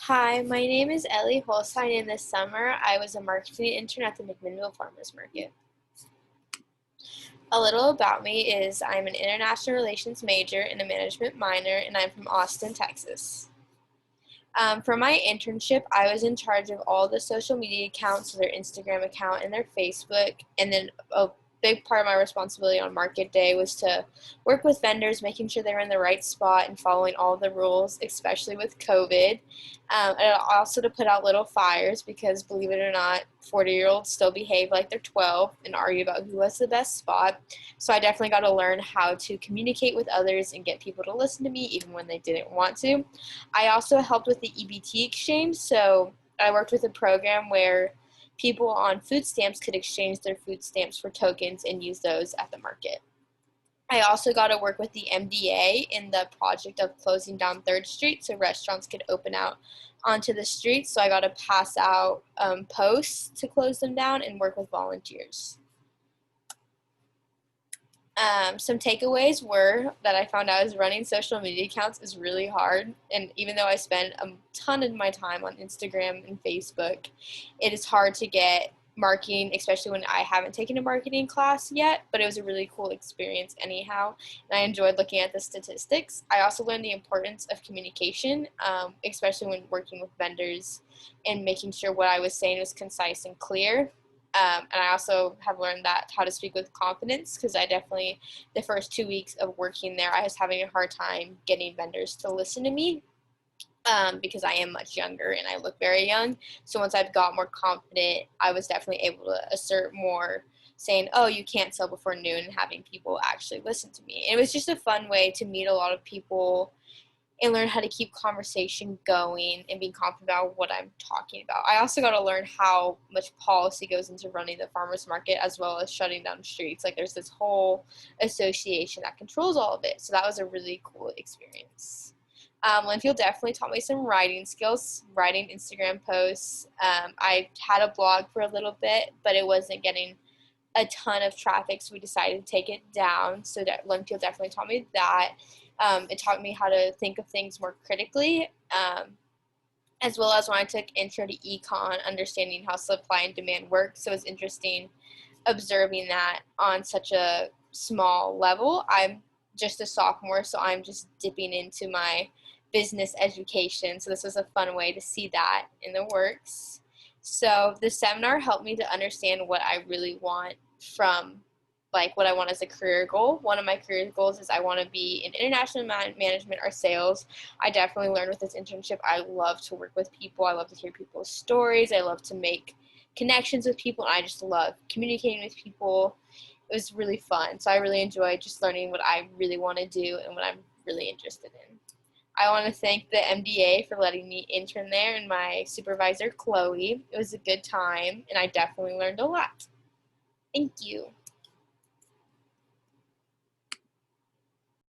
Hi, my name is Ellie Holstine, and this summer I was a marketing intern at the McMinnville Farmers Market. A little about me is I'm an international relations major and a management minor, and I'm from Austin, Texas. For my internship, I was in charge of all the social media accounts, so their Instagram account and their Facebook, and then a big part of my responsibility on market day was to work with vendors, making sure they were in the right spot and following all the rules, especially with COVID. And also to put out little fires because, believe it or not, 40-year-olds still behave like they're 12 and argue about who has the best spot. So I definitely got to learn how to communicate with others and get people to listen to me even when they didn't want to. I also helped with the EBT exchange, so I worked with a program where people on food stamps could exchange their food stamps for tokens and use those at the market. I also got to work with the MDA in the project of closing down 3rd Street so restaurants could open out onto the streets. So I got to pass out posts to close them down and work with volunteers. Some takeaways were that I found out is running social media accounts is really hard. And even though I spend a ton of my time on Instagram and Facebook, it is hard to get marketing, especially when I haven't taken a marketing class yet, but it was a really cool experience anyhow. And I enjoyed looking at the statistics. I also learned the importance of communication, especially when working with vendors and making sure what I was saying was concise and clear. And I also have learned that how to speak with confidence because I definitely, the first 2 weeks of working there, I was having a hard time getting vendors to listen to me because I am much younger and I look very young. So once I've got more confident, I was definitely able to assert more, saying, oh, you can't sell before noon, and having people actually listen to me. And it was just a fun way to meet a lot of people and learn how to keep conversation going and being confident about what I'm talking about. I also got to learn how much policy goes into running the farmers market as well as shutting down streets. Like there's this whole association that controls all of it. So that was a really cool experience. Linfield definitely taught me some writing skills, writing Instagram posts. I had a blog for a little bit, but it wasn't getting a ton of traffic, so we decided to take it down. So that Linfield definitely taught me that. It taught me how to think of things more critically, as well as when I took intro to econ, understanding how supply and demand work. So it was interesting observing that on such a small level. I'm just a sophomore, so I'm just dipping into my business education. So this was a fun way to see that in the works. So the seminar helped me to understand what I really want from like what I want as a career goal. One of my career goals is I want to be in international management or sales. I definitely learned with this internship. I love to work with people. I love to hear people's stories. I love to make connections with people, and I just love communicating with people. It was really fun. So I really enjoyed just learning what I really want to do and what I'm really interested in. I want to thank the MDA for letting me intern there and my supervisor, Chloe. It was a good time, and I definitely learned a lot. Thank you.